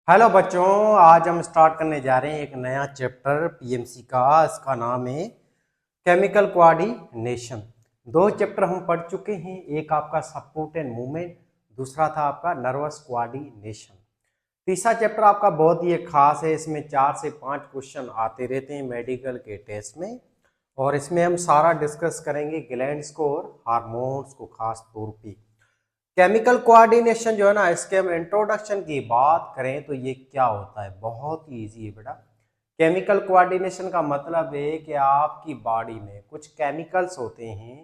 Hello बच्चों, आज हम स्टार्ट करने जा रहे हैं एक नया चैप्टर पीएमसी का। इसका नाम है केमिकल कोऑर्डिनेशन। दो चैप्टर हम पढ़ चुके हैं, एक आपका सपोर्ट एंड मूवमेंट, दूसरा था आपका नर्वस कोऑर्डिनेशन। तीसरा चैप्टर आपका बहुत ही खास है, इसमें 4 से 5 क्वेश्चन आते रहते हैं मेडिकल के टेस्ट में, और इसमें हम सारा डिस्कस करेंगे ग्लैंड्स को और हार्मोन्स को खास तौर पे। केमिकल कोऑर्डिनेशन जो है ना, इसके हम इंट्रोडक्शन की बात करें तो ये क्या होता है, बहुत ही ईजी है बेटा। केमिकल कोऑर्डिनेशन का मतलब है कि आपकी बॉडी में कुछ केमिकल्स होते हैं,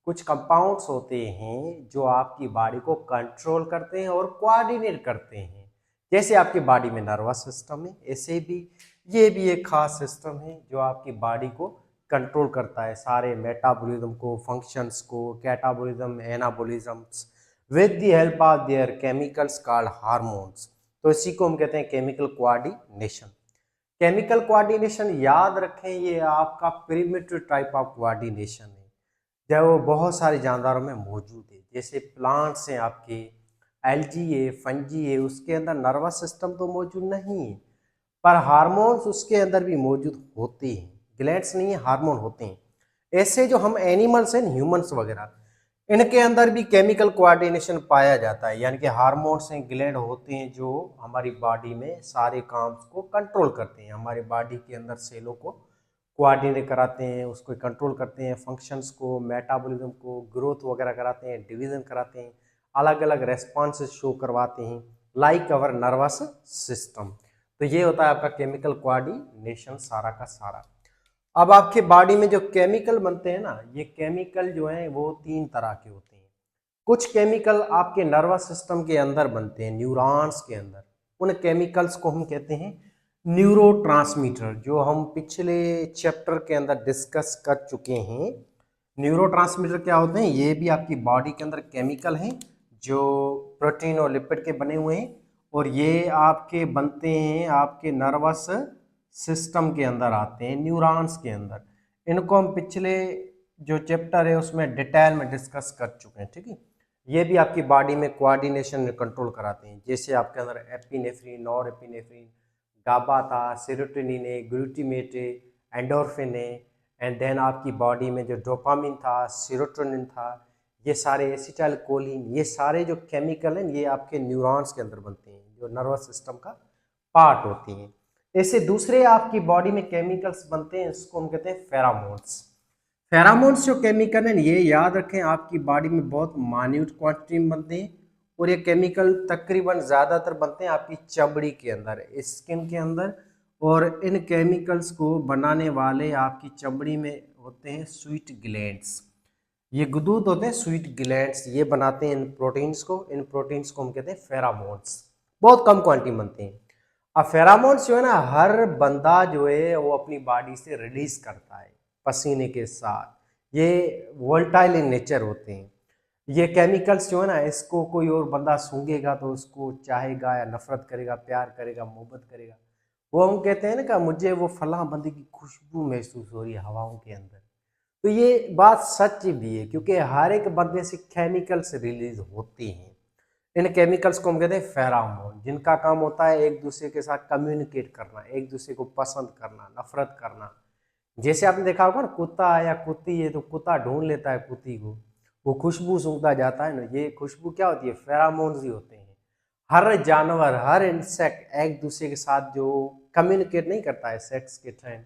कुछ कंपाउंड्स होते हैं जो आपकी बॉडी को कंट्रोल करते हैं और कोऑर्डिनेट करते हैं। जैसे आपकी बॉडी में नर्वस सिस्टम है, ऐसे भी ये भी एक खास सिस्टम है जो आपकी बॉडी को कंट्रोल करता है, सारे मेटाबॉलिज्म को, फंक्शंस को, catabolism, anabolisms, with the help of their chemicals called hormones. तो इसी को हम कहते हैं केमिकल कोऑर्डिनेशन। केमिकल कोऑर्डिनेशन याद रखें, ये आपका प्रिमिटिव टाइप ऑफ कोऑर्डिनेशन है जो बहुत सारे जानदारों में मौजूद है। जैसे प्लांट्स हैं आपके, एल्गी है, फंजी है, उसके अंदर नर्वस सिस्टम तो मौजूद नहीं है, पर हार्मोन्स उसके अंदर भी मौजूद होते हैं। ग्लैंड्स नहीं है, हार्मोन होते हैं। ऐसे जो हम एनिमल्स हैं, ह्यूमंस वगैरह, इनके अंदर भी केमिकल कोऑर्डिनेशन पाया जाता है, यानी कि हार्मोन्स हैं, ग्लैंड होते हैं जो हमारी बॉडी में सारे काम को कंट्रोल करते हैं, हमारी बॉडी के अंदर सेलों को कोऑर्डिनेट कराते हैं, उसको कंट्रोल करते हैं, फंक्शंस को, मेटाबॉलिज्म को, ग्रोथ वगैरह कराते हैं, डिवीजन कराते हैं, अलग अलग रेस्पॉन्सेस शो करवाते हैं, लाइक अवर नर्वस सिस्टम। तो ये होता है आपका केमिकल कोऑर्डिनेशन सारा का सारा। अब आपके बॉडी में जो केमिकल बनते हैं ना, ये केमिकल जो हैं वो 3 तरह के होते हैं। कुछ केमिकल आपके नर्वस सिस्टम के अंदर बनते हैं, न्यूरॉन्स के अंदर। उन केमिकल्स को हम कहते हैं न्यूरोट्रांसमीटर, जो हम पिछले चैप्टर के अंदर डिस्कस कर चुके हैं। न्यूरोट्रांसमीटर क्या होते हैं? ये भी आपकी बॉडी के अंदर केमिकल हैं जो प्रोटीन और लिपिड के बने हुए हैं, और ये आपके बनते हैं आपके नर्वस सिस्टम के अंदर आते हैं, न्यूरॉन्स के अंदर। इनको हम पिछले जो चैप्टर है उसमें डिटेल में डिस्कस कर चुके हैं, ठीक है। ये भी आपकी बॉडी में कोऑर्डिनेशन कंट्रोल कराते हैं। जैसे आपके अंदर एपिनेफ्रिन, नॉर एपिनेफ्रिन, गाबा था, सेरोटोनिन है, ग्लूटामेट है, एंडोर्फिन है, एंड देन आपकी बॉडी में जो डोपामिन था, सेरोटोनिन था, ये सारे एसिटाइल कोलिन, ये सारे जो केमिकल हैं ये आपके न्यूरॉन्स के अंदर बनते हैं, जो नर्वस सिस्टम का पार्ट होती हैं। ऐसे दूसरे आपकी बॉडी में केमिकल्स बनते हैं, इसको हम कहते हैं फेरामोन्स। फेरामोन्स जो केमिकल हैं, ये याद रखें, आपकी बॉडी में बहुत माइन्यूट क्वांटिटी में बनते हैं, और ये केमिकल तकरीबन ज़्यादातर बनते हैं आपकी चमड़ी के अंदर, स्किन के अंदर। और इन केमिकल्स को बनाने वाले आपकी चमड़ी में होते हैं स्वीट ग्लैंड्स। ये गुदूद होते हैं स्वीट ग्लैंड्स, ये बनाते हैं इन प्रोटीन्स को हम कहते हैं फेरामोन्स। बहुत कम क्वांटिटी में बनते हैं। अब फेरामोन्स जो है ना, हर बंदा जो है वो अपनी बॉडी से रिलीज करता है पसीने के साथ। ये वोल्टाइल इन नेचर होते हैं। ये केमिकल्स जो है ना, इसको कोई और बंदा सूंघेगा तो उसको चाहेगा या नफरत करेगा, प्यार करेगा, मोहब्बत करेगा। वो हम कहते हैं ना कि मुझे वो फलां बंदे की खुशबू महसूस हो रही है हवाओं के अंदर। तो ये बात सच भी है, क्योंकि हर एक बंदे से केमिकल्स रिलीज होती हैं। इन केमिकल्स को हम कहते हैं फेरामोन, जिनका काम होता है एक दूसरे के साथ कम्युनिकेट करना, एक दूसरे को पसंद करना, नफरत करना। जैसे आपने देखा होगा ना, कुत्ता या कुत्ती है तो कुत्ता ढूंढ लेता है कुत्ती को, वो खुशबू सूंघता जाता है ना, ये खुशबू क्या होती है? फेरामोन्स ही होते हैं। हर जानवर, हर इंसेक्ट एक दूसरे के साथ जो कम्युनिकेट नहीं करता है सेक्स के टाइम,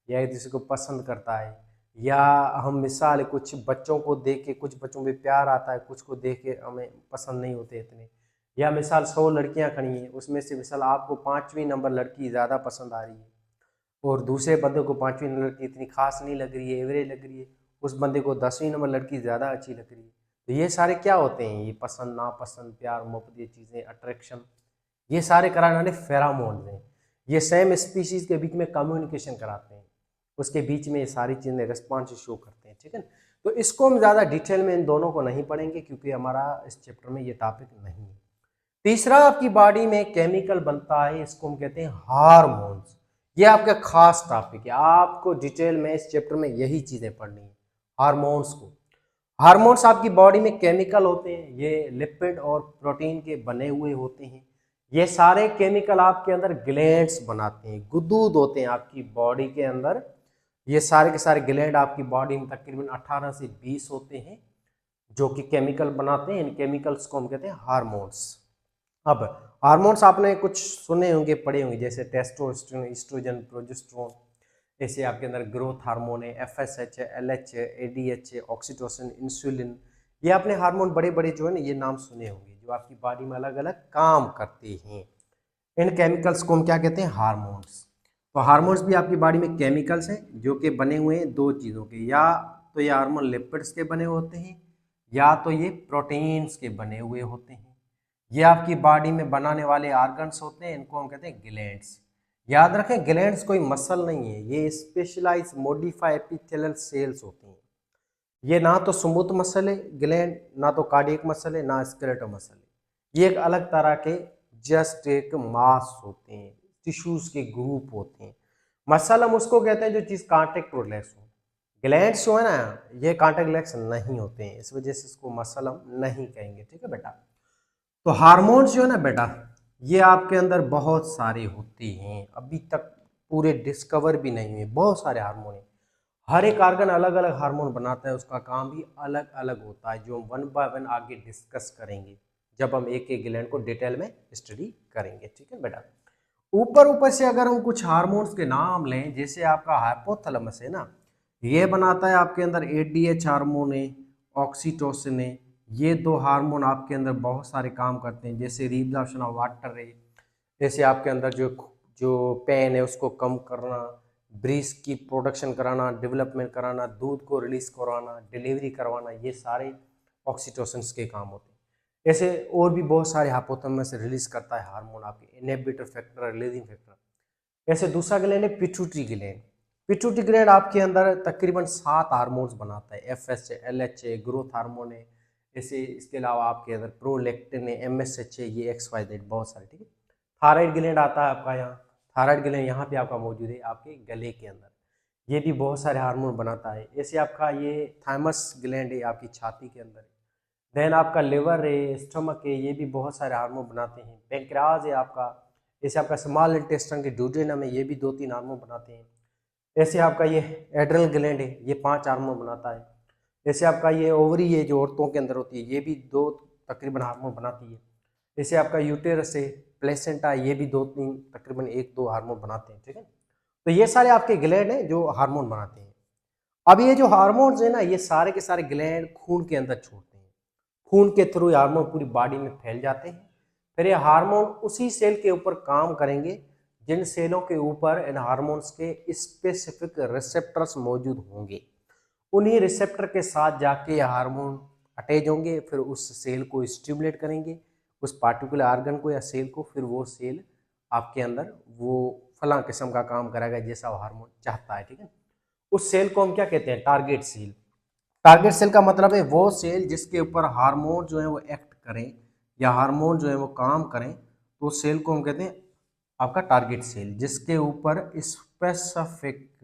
या एक दूसरे को पसंद करता है, या हम मिसाल कुछ बच्चों को देख के, कुछ बच्चों में प्यार आता है, कुछ को देख के हमें पसंद नहीं होते इतने। या मिसाल 100 लड़कियां खड़ी हैं, उसमें से मिसाल आपको 5वीं नंबर लड़की ज़्यादा पसंद आ रही है, और दूसरे बंदे को 5वीं नंबर लड़की इतनी खास नहीं लग रही है, एवरेज लग रही है, उस बंदे को 10वीं नंबर लड़की ज़्यादा अच्छी लग रही है। तो ये सारे क्या होते हैं? ये पसंद नापसंद, प्यार मोहब्बत, ये चीज़ें, अट्रैक्शन, ये सारे कराने वाले फेरामोन्स हैं। ये सेम स्पीशीज के बीच में कम्युनिकेशन कराते हैं, उसके बीच में ये सारी चीज़ें रिस्पॉन्स शो करते हैं, ठीक है। तो इसको हम ज़्यादा डिटेल में इन दोनों को नहीं पढ़ेंगे, क्योंकि हमारा इस चैप्टर में ये टॉपिक नहीं है। तीसरा आपकी बॉडी में केमिकल बनता है, इसको हम कहते हैं हार्मोन्स। ये आपका खास टॉपिक है, आपको डिटेल में इस चैप्टर में यही चीज़ें पढ़नी है, हार्मोन्स को। हार्मोन्स आपकी बॉडी में केमिकल होते हैं, ये लिपिड और प्रोटीन के बने हुए होते हैं। ये सारे केमिकल आपके अंदर ग्लैंड्स बनाते हैं, गुदूद होते हैं आपकी बॉडी के अंदर। ये सारे के सारे ग्लैंड आपकी बॉडी में तकरीबन 18 से 20 होते हैं जो कि केमिकल बनाते हैं। इन केमिकल्स को हम कहते हैं हार्मोन्स। अब हार्मोन्स आपने कुछ सुने होंगे, पढ़े होंगे, जैसे टेस्टोस्टेरोन, एस्ट्रोजन, प्रोजेस्टेरोन। ऐसे आपके अंदर ग्रोथ हार्मोन है, एफएसएच है, एलएच है, एडीएच है, ऑक्सीटोसिन, इंसुलिन। ये आपने हार्मोन बड़े बड़े जो है ना ये नाम सुने होंगे, जो आपकी बॉडी में अलग अलग काम करते हैं। इन केमिकल्स को हम क्या कहते हैं? हार्मोन्स। तो हार्मोन्स भी आपकी बॉडी में केमिकल्स हैं जो कि बने हुए हैं दो चीज़ों के, या तो ये हार्मोन लिपिड्स के बने होते हैं या तो ये प्रोटीन्स के बने हुए होते हैं। ये आपकी बॉडी में बनाने वाले ऑर्गन्स होते हैं, इनको हम कहते हैं ग्लैंड्स। याद रखें, ग्लैंड्स कोई मसल नहीं है, ये स्पेशलाइज मॉडिफाई एपिथेलियल सेल्स होते हैं। ये ना तो स्मूथ मसल है ग्लैंड, ना तो कार्डियक मसल है, ना स्केलेटल मसल है। ये एक अलग तरह के जस्ट एक मास होते हैं, टिश्यूज के ग्रुप होते हैं। मसल हम उसको कहते हैं जो चीज कांटेक्ट और रिलैक्स हो। ग्लैंड्स जो है ना, ये कांटेक्ट रिलैक्स नहीं होते हैं, इस वजह से इसको मसल हम नहीं कहेंगे। ठीक है बेटा। तो हार्मोन्स जो है ना बेटा, ये आपके अंदर बहुत सारे होते हैं, अभी तक पूरे डिस्कवर भी नहीं हुए। बहुत सारे हार्मोन हैं, हर एक ऑर्गन अलग अलग हार्मोन बनाता है, उसका काम भी अलग अलग होता है, जो हम वन बाय वन आगे डिस्कस करेंगे जब हम एक एक ग्लैंड को डिटेल में स्टडी करेंगे। ठीक है बेटा। ऊपर ऊपर से अगर हम कुछ हार्मोन्स के नाम लें, जैसे आपका हाइपोथैलेमस है ना, ये बनाता है आपके अंदर एडीएच हार्मोन है, ऑक्सीटोसिन है। ये दो हार्मोन आपके अंदर बहुत सारे काम करते हैं, जैसे रिब्जॉर्प्शन ऑफ वाटर है, जैसे आपके अंदर जो जो पेन है उसको कम करना, ब्रीज की प्रोडक्शन कराना, डेवलपमेंट कराना, दूध को रिलीज करवाना, डिलीवरी करवाना, ये सारे ऑक्सीटोसिन के काम होते हैं। ऐसे और भी बहुत सारे हाइपोथैलेमस से रिलीज करता है हार्मोन, आपके इनहिबिटर फैक्टर, रिलीजिंग फैक्टर। ऐसे दूसरा ग्लैंड है पिट्यूटरी ग्लैंड। पिट्यूटरी ग्लैंड आपके अंदर तकरीबन 7 हार्मोन्स बनाता है, एफएस है, एलएच है, ग्रोथ हार्मोन है। ऐसे इसके अलावा आपके अंदर प्रोलैक्टिन है, एमएसएच है, ये XYZ बहुत सारे। ठीक है। थायराइड ग्लैंड आता है आपका यहाँ, थायराइड ग्लैंड यहाँ पे आपका मौजूद है आपके गले के अंदर, ये भी बहुत सारे हार्मोन बनाता है। ऐसे आपका ये थाइमस ग्लैंड है आपकी छाती के अंदर। देन आपका लिवर है, स्टमक है, ये भी बहुत सारे हार्मोन बनाते हैं। पेंक्रियाज है आपका, जैसे आपका स्मॉल इंटेस्टाइन के ड्यूडेनम है, ये भी 2-3 हार्मोन बनाते हैं। ऐसे आपका ये एड्रिनल ग्लैंड है, ये 5 हार्मोन बनाता है। जैसे आपका ये ओवरी है जो औरतों के अंदर होती है, ये भी 2 तकरीबन हार्मोन बनाती है। जैसे आपका यूटेरस है, प्लेसेंटा, ये भी 2-3 तकरीबन 1-2 हार्मोन बनाते हैं। ठीक है। तो ये सारे आपके ग्लैंड हैं जो हार्मोन बनाते हैं। अब ये जो हार्मोन्स है ना, ये सारे के सारे ग्लैंड खून के अंदर छोड़ते हैं, खून के थ्रू हार्मोन पूरी बॉडी में फैल जाते हैं। फिर ये हार्मोन उसी सेल के ऊपर काम करेंगे जिन सेलों के ऊपर इन हार्मोन्स के स्पेसिफिक रिसेप्टर्स मौजूद होंगे। उन्हीं रिसेप्टर के साथ जाके ये हार्मोन अटैच होंगे, फिर उस सेल को स्टिमुलेट करेंगे, उस पार्टिकुलर ऑर्गन को या सेल को। फिर वो सेल आपके अंदर वो फला किस्म का काम करेगा जैसा वो हार्मोन चाहता है। ठीक है। उस सेल को हम क्या कहते हैं? Target cell. टारगेट सेल का मतलब है वो सेल जिसके ऊपर हार्मोन जो है वो एक्ट करें या हार्मोन जो है वो काम करें, तो उस सेल को हम कहते हैं आपका टारगेट सेल, जिसके ऊपर स्पेसिफिक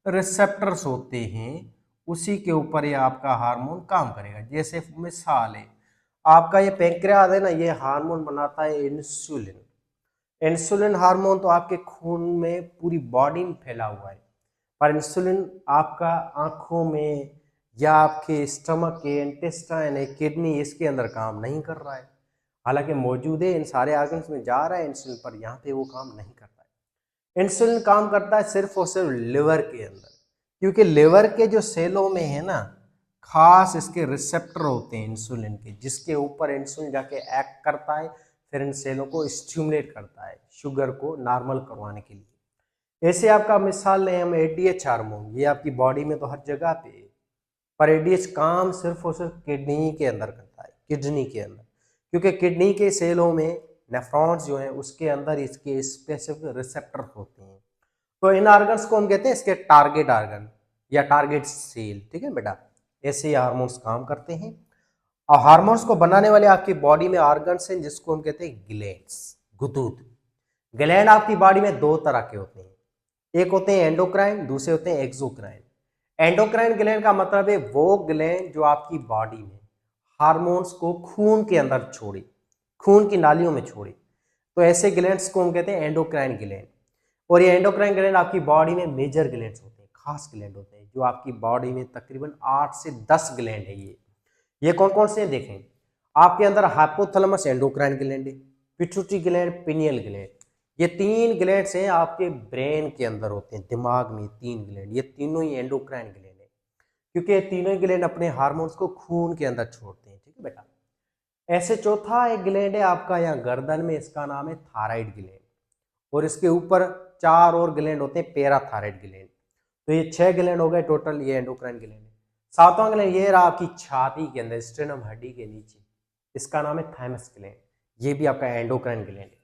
रिसेप्टर्स होते हैं, उसी के ऊपर ये आपका हार्मोन काम करेगा। जैसे मिसाल है, आपका ये पैंक्रियाज है ना, ये हार्मोन बनाता है इंसुलिन। इंसुलिन हार्मोन तो आपके खून में पूरी बॉडी में फैला हुआ है, पर इंसुलिन आपका आंखों में या आपके स्टमक के इंटेस्टाइन है, किडनी, इसके अंदर काम नहीं कर रहा है। हालांकि मौजूद है, इन सारे ऑर्गन्स में जा रहा है इंसुलिन, पर यहाँ पे वो काम नहीं करता है। इंसुलिन काम करता है सिर्फ और सिर्फ लिवर के अंदर, क्योंकि लिवर के जो सेलों में है ना, खास इसके रिसेप्टर होते हैं इंसुलिन के, जिसके ऊपर इंसुलिन जाके एक्ट करता है, फिर इन सेलों को स्टिमुलेट करता है शुगर को नॉर्मल करवाने के लिए। ऐसे आपका मिसाल लें हम एडीएच हार्मोन, ये आपकी बॉडी में तो हर जगह पे है, पर एडीएच काम सिर्फ और सिर्फ किडनी के अंदर करता है, किडनी के अंदर, क्योंकि किडनी के सेलों में नेफ्रॉन्स जो है उसके अंदर इसके स्पेसिफिक रिसेप्टर होते हैं। तो इन ऑर्गन्स को हम कहते हैं इसके टारगेट ऑर्गन या टारगेट सेल। ठीक है बेटा। ऐसे ही हार्मोन्स काम करते हैं। और हार्मोन्स को बनाने वाले आपकी बॉडी में ऑर्गन्स हैं जिसको हम कहते हैं ग्लैंड्स, गुदूद। ग्लैंड आपकी बॉडी में 2 तरह के होते हैं, एक होते हैं एंडोक्राइन, दूसरे होते हैं एक्सोक्राइन। एंडोक्राइन ग्लैंड का मतलब है वो ग्लैंड जो आपकी बॉडी में हार्मोन्स को खून के अंदर छोड़े, खून की नालियों में छोड़े। तो ऐसे ग्लैंड्स को हम कहते हैं एंडोक्राइन ग्लैंड। और ये एंडोक्राइन ग्लैंड आपकी बॉडी में मेजर ग्लैंड्स होते हैं, खास ग्लैंड होते हैं, जो आपकी बॉडी में तकरीबन 8 से 10 ग्लैंड है। ये कौन कौन से हैं देखें। आपके अंदर हाइपोथैलेमस एंडोक्राइन ग्लैंड है, पिट्यूटरी ग्लैंड, पिनियल ग्लैंड। ये 3 ग्लैंड्स हैं आपके ब्रेन के अंदर होते हैं, दिमाग में 3 ग्लैंड, ये तीनों ही एंडोक्राइन ग्लैंड है, क्योंकि ये तीनों ही ग्लैंड अपने हार्मोन्स को खून के अंदर छोड़ते हैं। ठीक है बेटा। ऐसे चौथा एक ग्लैंड है आपका यहाँ गर्दन में, इसका नाम है थायराइड ग्लैंड। और इसके ऊपर 4 और ग्लैंड होते हैं, पैराथायराइड ग्लैंड। तो ये 6 ग्लैंड हो गए टोटल, ये एंडोक्राइन ग्लैंड है। 7वां ग्लैंड ये रहा आपकी छाती के अंदर, स्टेनम हड्डी के नीचे, इसका नाम है थाइमस ग्लैंड, ये भी आपका एंडोक्राइन ग्लैंड है।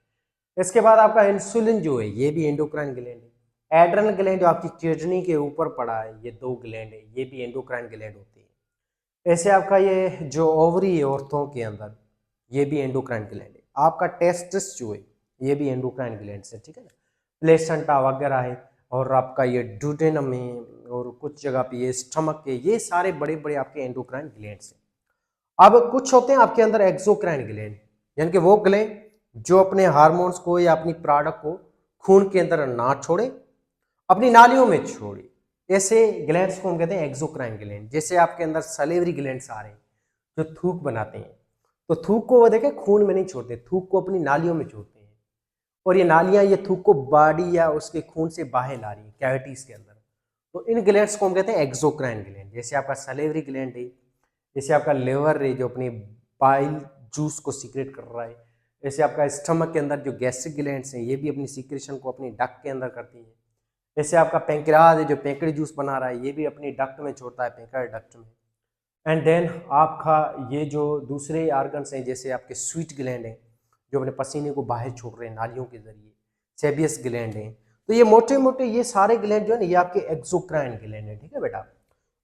इसके बाद आपका इंसुलिन जो है, ये भी एंडोक्राइन ग्लैंड है। एड्रेनल ग्लैंड जो आपकी किडनी के ऊपर पड़ा है, ये 2 ग्लैंड है, ये भी एंडोक्राइन ग्लैंड होते हैं। ऐसे आपका ये जो ओवरी है औरतों के अंदर, ये भी एंडोक्राइन ग्लैंड है। आपका टेस्टिस जो है, ये भी एंडोक्राइन ग्लैंड से, ठीक है ना, प्लेसेंटा वगैरह है। और आपका ये ड्यूडेनम है, और कुछ जगह पे ये स्टमक है, ये सारे बड़े बड़े आपके एंडोक्राइन ग्लैंड्स हैं। अब कुछ होते हैं आपके अंदर एक्सोक्राइन ग्लैंड, यानी कि वो ग्लैंड जो अपने हार्मोन्स को या अपनी प्रोडक्ट को खून के अंदर ना छोड़े, अपनी नालियों में छोड़े। ऐसे ग्लैंड्स को हम कहते हैं एक्सोक्राइन ग्लैंड। जैसे आपके अंदर सलेवरी ग्लैंड्स आ रहे हैं जो थूक बनाते हैं, तो थूक को वो देखें खून में नहीं छोड़ते, थूक को अपनी नालियों में छोड़ते हैं। और ये नालियां ये थूक को बॉडी या उसके खून से बाहर ला रही है कैविटीज के अंदर। तो इन ग्लैंड्स को हम कहते हैं एक्सोक्राइन ग्लैंड। जैसे आपका सलेवरी ग्लैंड है, जैसे आपका लिवर है जो अपनी बाइल जूस को सीक्रेट कर रहा है, जैसे आपका स्टमक के अंदर जो गैस्ट्रिक ग्लैंड्स हैं, ये भी अपनी सीक्रेशन को अपनी डक्ट के अंदर करती हैं। जैसे आपका पेंक्रियाज है जो पेंक्री जूस बना रहा है, ये भी अपनी डक्ट में छोड़ता है, पेंक्रियाज डक्ट में। एंड देन आपका ये जो दूसरे आर्गन्स हैं, जैसे आपके स्वीट ग्लैंड है जो अपने पसीने को बाहर छोड़ रहे हैं नालियों के जरिए, सेबियस ग्लैंड है। तो ये मोटे मोटे ये सारे ग्लैंड जो है ना, ये आपके एक्सोक्राइन ग्लैंड है। ठीक है बेटा।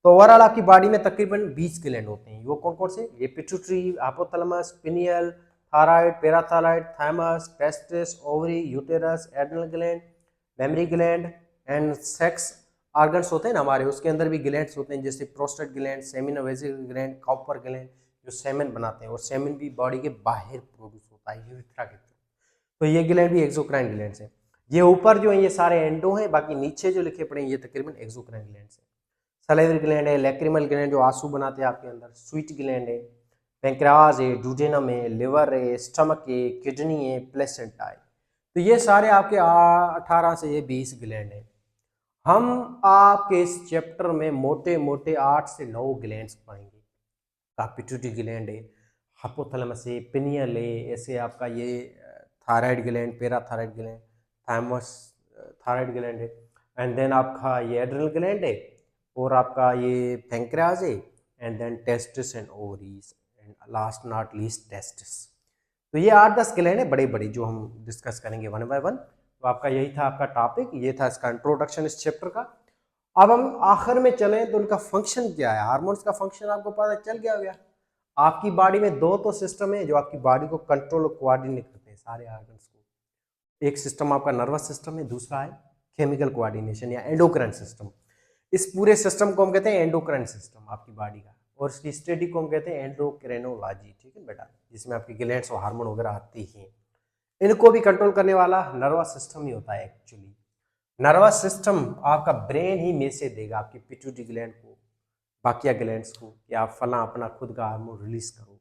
तो ओवरऑल आपकी बॉडी में तकरीबन 20 ग्लैंड होते हैं। वो कौन कौन से? ये pituitary, hypothalamus, pineal, thyroid, parathyroid, thymus, testis, ovary, uterus, adrenal gland, mammary gland and sex organs होते हैं ना हमारे, उसके अंदर भी ग्लैंड्स होते हैं, जैसे prostate gland, seminal vesicle gland, Cowper gland जो सेमेन बनाते हैं, और सेमेन भी बॉडी के बाहर प्रोड्यूस होता है यूरेथ्रा के थ्रू। तो ये ग्लैंड भी एक्सोक्राइन ग्लैंड्स हैं। ये ऊपर जो है ये सारे एंडो हैं, बाकी नीचे जो लिखे पड़े हैं ये तकरीबन एक्सोक्राइन ग्लैंड्स हैं। सलाइवरी ग्लैंड है, लैक्रिमल ग्लैंड जो आंसू बनाते हैं आपके अंदर, स्वीट ग्लैंड है, पेंक्रियाज है, ड्यूडेनम है, लिवर है, स्टमक है, किडनी है, प्लेसेंटा है। तो ये सारे आपके 18 से ये 20 ग्लैंड है। हम आपके इस चैप्टर में मोटे मोटे 8 से 9 ग्लैंड्स पढ़ेंगे। पिट्यूटरी ग्लैंड है, हाइपोथैलेमस है, पिनियल है, ऐसे आपका ये thyroid gland, parathyroid gland, thymus thyroid gland है, एंड देन आपका ये एड्रिनल ग्लैंड है, और आपका ये पैंक्रियाज है, and then testes and ovaries, and last not least testes. तो ये 8-10 ग्लैंड है बड़े बड़े जो हम डिस्कस करेंगे वन बाय वन। तो आपका यही था आपका टॉपिक, ये था इसका इंट्रोडक्शन इस चैप्टर का। अब हम आखिर में चलें तो उनका फंक्शन क्या है। हार्मोन्स का फंक्शन आपको पता चल गया होगा। आपकी बॉडी में 2 तो सिस्टम है जो आपकी बॉडी को कंट्रोल और कोऑर्डिनेट करते हैं सारे ऑर्गन्स को। एक सिस्टम आपका नर्वस सिस्टम है, दूसरा है केमिकल कोऑर्डिनेशन या एंडोक्राइन सिस्टम। इस पूरे सिस्टम को हम कहते हैं एंडोक्राइन सिस्टम आपकी बॉडी का, और इसकी स्टडी को हम कहते हैं एंडोक्रिनोलॉजी। ठीक है बेटा, जिसमें आपकी ग्लैंड्स और हार्मोन वगैरह आती हैं। इनको भी कंट्रोल करने वाला नर्वस सिस्टम ही होता है एक्चुअली। नर्वस सिस्टम आपका ब्रेन ही मैसेज देगा आपकी पिट्यूटरी ग्लैंड को, बाकिया ग्लैंड्स को, कि आप फला अपना खुद का हार्मोन रिलीज करो,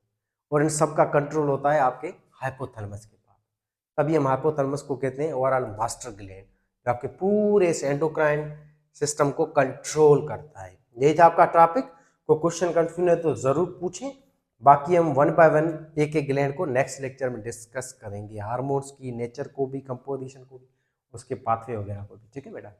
और इन सब का कंट्रोल होता है आपके हाइपोथैलेमस के पास। तभी हम हाइपोथैलेमस को कहते हैं ओवरऑल मास्टर ग्लैंड, जो आपके पूरे एंडोक्राइन सिस्टम को कंट्रोल करता है। यही था आपका टॉपिक। को क्वेश्चन कंफ्यूजन है तो जरूर पूछें, बाकी हम वन बाय वन एक एक ग्लैंड को नेक्स्ट लेक्चर में डिस्कस करेंगे, हार्मोन्स की नेचर को भी, कंपोजिशन को भी, उसके पाथवे वगैरह को भी। ठीक है बेटा।